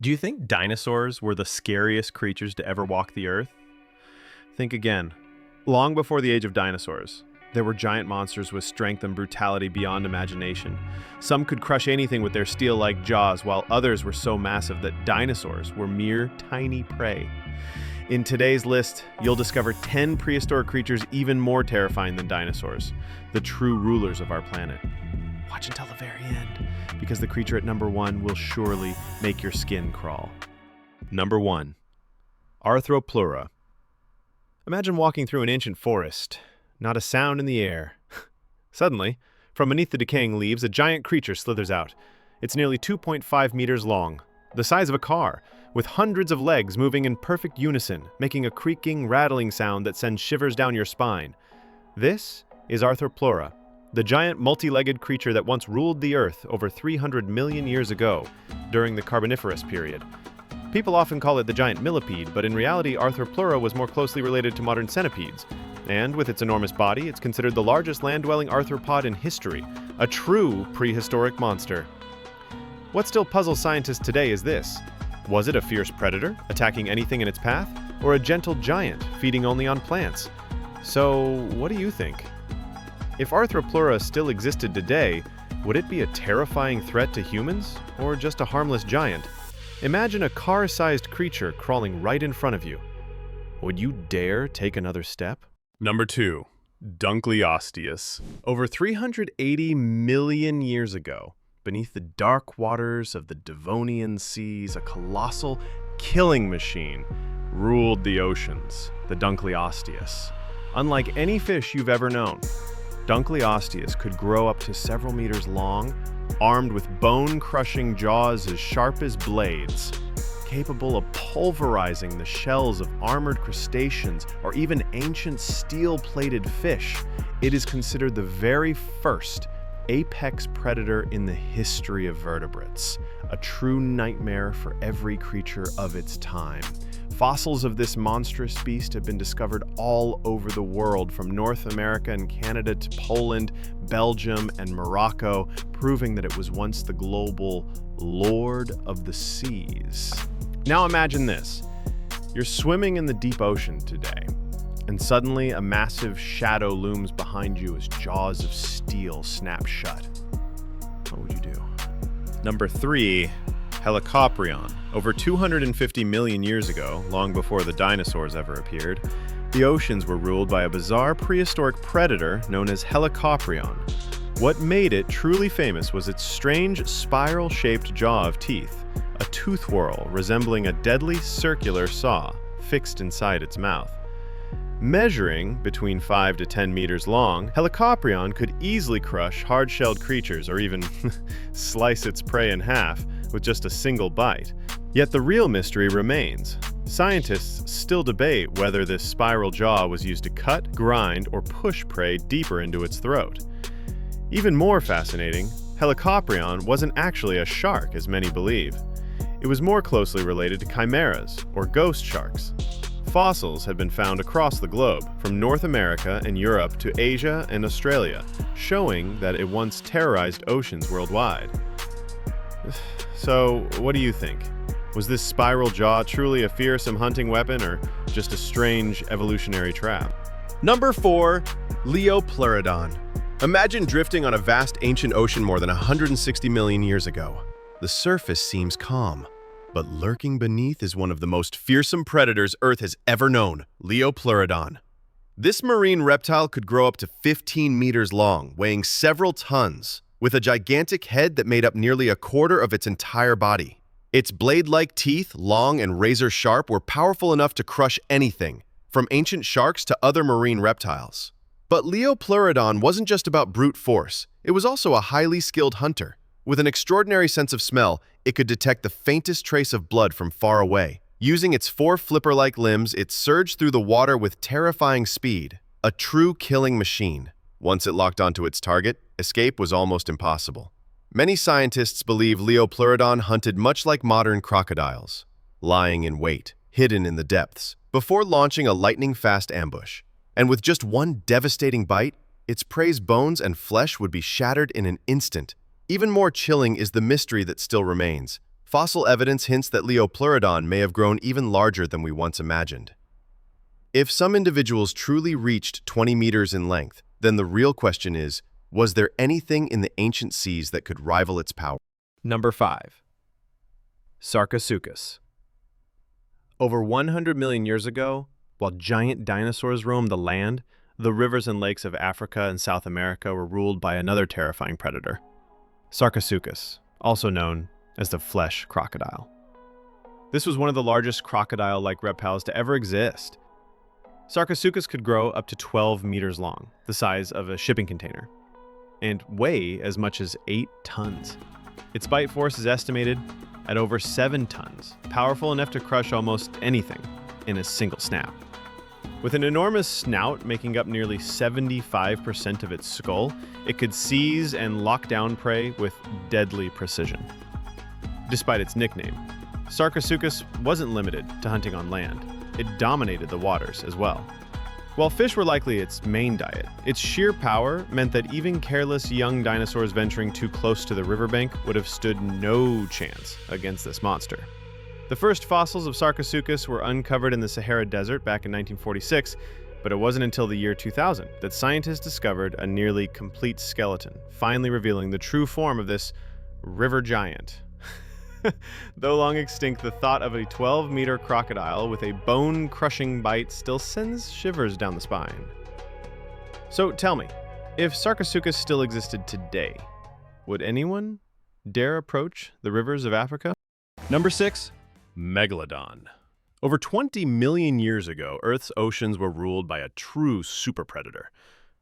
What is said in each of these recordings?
Do you think dinosaurs were the scariest creatures to ever walk the earth? Think again. Long before the age of dinosaurs, there were giant monsters with strength and brutality beyond imagination. Some could crush anything with their steel-like jaws, while others were so massive that dinosaurs were mere tiny prey. In today's list, you'll discover 10 prehistoric creatures even more terrifying than dinosaurs, the true rulers of our planet. Watch until the very end, because the creature at number 1 will surely make your skin crawl. Number 1. Arthropleura. Imagine walking through an ancient forest. Not a sound in the air. Suddenly, from beneath the decaying leaves, a giant creature slithers out. It's nearly 2.5 meters long, the size of a car, with hundreds of legs moving in perfect unison, making a creaking, rattling sound that sends shivers down your spine. This is Arthropleura, the giant multi-legged creature that once ruled the Earth over 300 million years ago, during the Carboniferous period. People often call it the giant millipede, but in reality, Arthropleura was more closely related to modern centipedes. And with its enormous body, it's considered the largest land-dwelling arthropod in history, a true prehistoric monster. What still puzzles scientists today is this: was it a fierce predator, attacking anything in its path, or a gentle giant, feeding only on plants? So, what do you think? If Arthropleura still existed today, would it be a terrifying threat to humans, or just a harmless giant? Imagine a car-sized creature crawling right in front of you. Would you dare take another step? Number 2. Dunkleosteus. Over 380 million years ago, beneath the dark waters of the Devonian seas, a colossal killing machine ruled the oceans, the Dunkleosteus. Unlike any fish you've ever known, Dunkleosteus could grow up to several meters long, armed with bone-crushing jaws as sharp as blades, capable of pulverizing the shells of armored crustaceans or even ancient steel-plated fish. It is considered the very first apex predator in the history of vertebrates, a true nightmare for every creature of its time. Fossils of this monstrous beast have been discovered all over the world, from North America and Canada to Poland, Belgium, and Morocco, proving that it was once the global lord of the seas. Now imagine this. You're swimming in the deep ocean today, and suddenly a massive shadow looms behind you as jaws of steel snap shut. What would you do? Number 3. Helicoprion. Over 250 million years ago, long before the dinosaurs ever appeared, the oceans were ruled by a bizarre prehistoric predator known as Helicoprion. What made it truly famous was its strange spiral-shaped jaw of teeth, a tooth whorl resembling a deadly circular saw fixed inside its mouth. Measuring between 5 to 10 meters long, Helicoprion could easily crush hard-shelled creatures or even slice its prey in half with just a single bite. Yet the real mystery remains. Scientists still debate whether this spiral jaw was used to cut, grind, or push prey deeper into its throat. Even more fascinating, Helicoprion wasn't actually a shark, as many believe. It was more closely related to chimeras, or ghost sharks. Fossils have been found across the globe, from North America and Europe to Asia and Australia, showing that it once terrorized oceans worldwide. So, what do you think? Was this spiral jaw truly a fearsome hunting weapon, or just a strange evolutionary trap? Number 4. Liopleurodon. Imagine drifting on a vast ancient ocean more than 160 million years ago. The surface seems calm, but lurking beneath is one of the most fearsome predators Earth has ever known, Liopleurodon. This marine reptile could grow up to 15 meters long, weighing several tons, with a gigantic head that made up nearly a quarter of its entire body. Its blade-like teeth, long and razor-sharp, were powerful enough to crush anything, from ancient sharks to other marine reptiles. But Liopleurodon wasn't just about brute force. It was also a highly skilled hunter. With an extraordinary sense of smell, it could detect the faintest trace of blood from far away. Using its 4 flipper-like limbs, it surged through the water with terrifying speed, a true killing machine. Once it locked onto its target, escape was almost impossible. Many scientists believe Liopleurodon hunted much like modern crocodiles, lying in wait, hidden in the depths, before launching a lightning-fast ambush. And with just one devastating bite, its prey's bones and flesh would be shattered in an instant. Even more chilling is the mystery that still remains. Fossil evidence hints that Liopleurodon may have grown even larger than we once imagined. If some individuals truly reached 20 meters in length, then the real question is, was there anything in the ancient seas that could rival its power? Number 5. Sarcosuchus. Over 100 million years ago, while giant dinosaurs roamed the land, the rivers and lakes of Africa and South America were ruled by another terrifying predator, Sarcosuchus, also known as the flesh crocodile. This was one of the largest crocodile-like reptiles to ever exist. Sarcosuchus could grow up to 12 meters long, the size of a shipping container, and weigh as much as 8 tons. Its bite force is estimated at over 7 tons, powerful enough to crush almost anything in a single snap. With an enormous snout making up nearly 75% of its skull, it could seize and lock down prey with deadly precision. Despite its nickname, Sarcosuchus wasn't limited to hunting on land. It dominated the waters as well. While fish were likely its main diet, its sheer power meant that even careless young dinosaurs venturing too close to the riverbank would have stood no chance against this monster. The first fossils of Sarcosuchus were uncovered in the Sahara Desert back in 1946, but it wasn't until the year 2000 that scientists discovered a nearly complete skeleton, finally revealing the true form of this river giant. Though long extinct, the thought of a 12-meter crocodile with a bone-crushing bite still sends shivers down the spine. So tell me, if Sarcosuchus still existed today, would anyone dare approach the rivers of Africa? Number 6. Megalodon. Over 20 million years ago, Earth's oceans were ruled by a true super predator,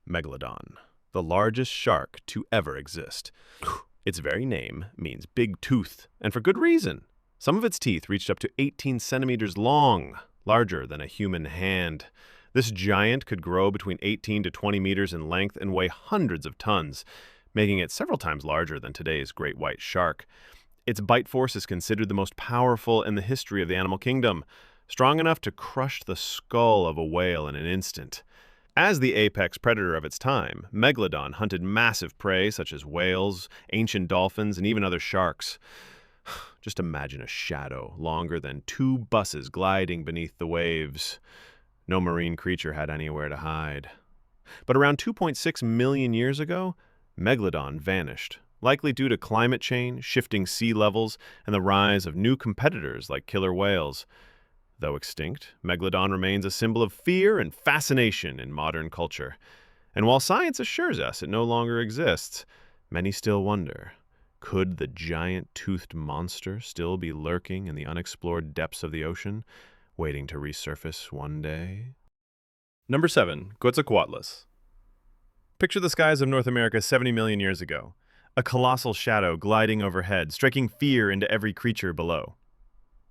Megalodon, the largest shark to ever exist. Its very name means big tooth, and for good reason. Some of its teeth reached up to 18 centimeters long, larger than a human hand. This giant could grow between 18 to 20 meters in length and weigh hundreds of tons, making it several times larger than today's great white shark. Its bite force is considered the most powerful in the history of the animal kingdom, strong enough to crush the skull of a whale in an instant. As the apex predator of its time, Megalodon hunted massive prey such as whales, ancient dolphins, and even other sharks. Just imagine a shadow longer than 2 buses gliding beneath the waves. No marine creature had anywhere to hide. But around 2.6 million years ago, Megalodon vanished, likely due to climate change, shifting sea levels, and the rise of new competitors like killer whales. Though extinct, Megalodon remains a symbol of fear and fascination in modern culture. And while science assures us it no longer exists, many still wonder, could the giant-toothed monster still be lurking in the unexplored depths of the ocean, waiting to resurface one day? Number 7. Quetzalcoatlus. Picture the skies of North America 70 million years ago, a colossal shadow gliding overhead, striking fear into every creature below.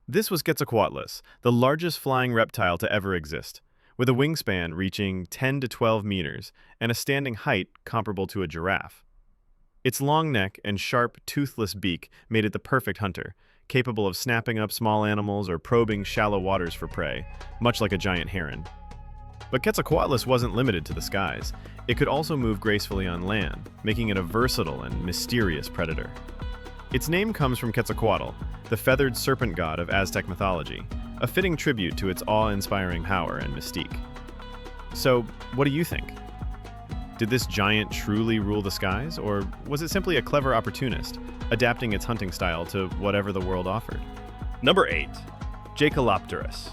This was Quetzalcoatlus, the largest flying reptile to ever exist, with a wingspan reaching 10 to 12 meters and a standing height comparable to a giraffe. Its long neck and sharp, toothless beak made it the perfect hunter, capable of snapping up small animals or probing shallow waters for prey, much like a giant heron. But Quetzalcoatlus wasn't limited to the skies. It could also move gracefully on land, making it a versatile and mysterious predator. Its name comes from Quetzalcoatl, the feathered serpent god of Aztec mythology, a fitting tribute to its awe-inspiring power and mystique. So, what do you think? Did this giant truly rule the skies, or was it simply a clever opportunist, adapting its hunting style to whatever the world offered? Number 8. Jaekelopterus.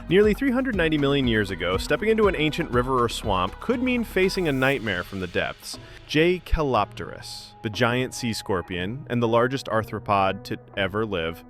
Nearly 390 million years ago, stepping into an ancient river or swamp could mean facing a nightmare from the depths. Jaekelopterus, the giant sea scorpion and the largest arthropod to ever live,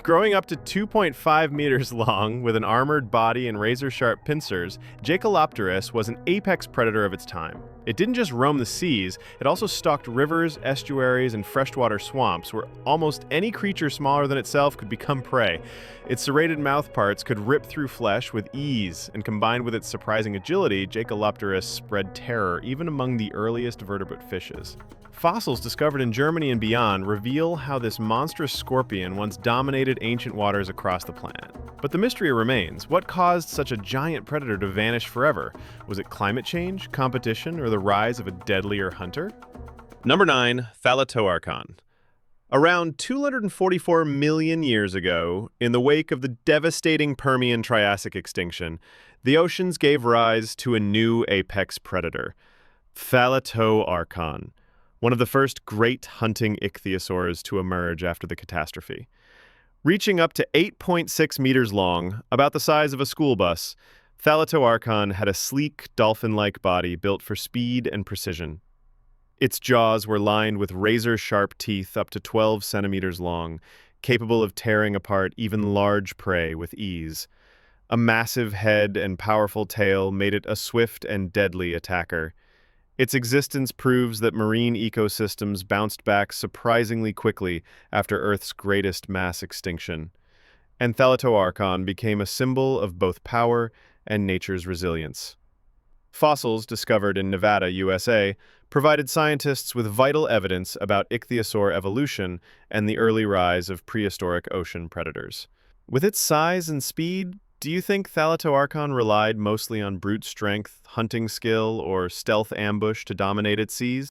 growing up to 2.5 meters long with an armored body and razor-sharp pincers, Jaekelopterus was an apex predator of its time. It didn't just roam the seas, it also stalked rivers, estuaries, and freshwater swamps where almost any creature smaller than itself could become prey. Its serrated mouthparts could rip through flesh with ease, and combined with its surprising agility, Jaekelopterus spread terror even among the earliest vertebrate fishes. Fossils discovered in Germany and beyond reveal how this monstrous scorpion once dominated ancient waters across the planet. But the mystery remains. What caused such a giant predator to vanish forever? Was it climate change, competition, or the rise of a deadlier hunter? Number 9. Thalattoarchon. Around 244 million years ago, in the wake of the devastating Permian-Triassic extinction, the oceans gave rise to a new apex predator, Thalattoarchon, one of the first great hunting ichthyosaurs to emerge after the catastrophe. Reaching up to 8.6 meters long, about the size of a school bus, Thalattoarchon had a sleek, dolphin-like body built for speed and precision. Its jaws were lined with razor-sharp teeth up to 12 centimeters long, capable of tearing apart even large prey with ease. A massive head and powerful tail made it a swift and deadly attacker. Its existence proves that marine ecosystems bounced back surprisingly quickly after Earth's greatest mass extinction. And Thalattoarchon became a symbol of both power and nature's resilience. Fossils discovered in Nevada, USA, provided scientists with vital evidence about ichthyosaur evolution and the early rise of prehistoric ocean predators. With its size and speed, do you think Thalattoarchon relied mostly on brute strength, hunting skill, or stealth ambush to dominate its seas?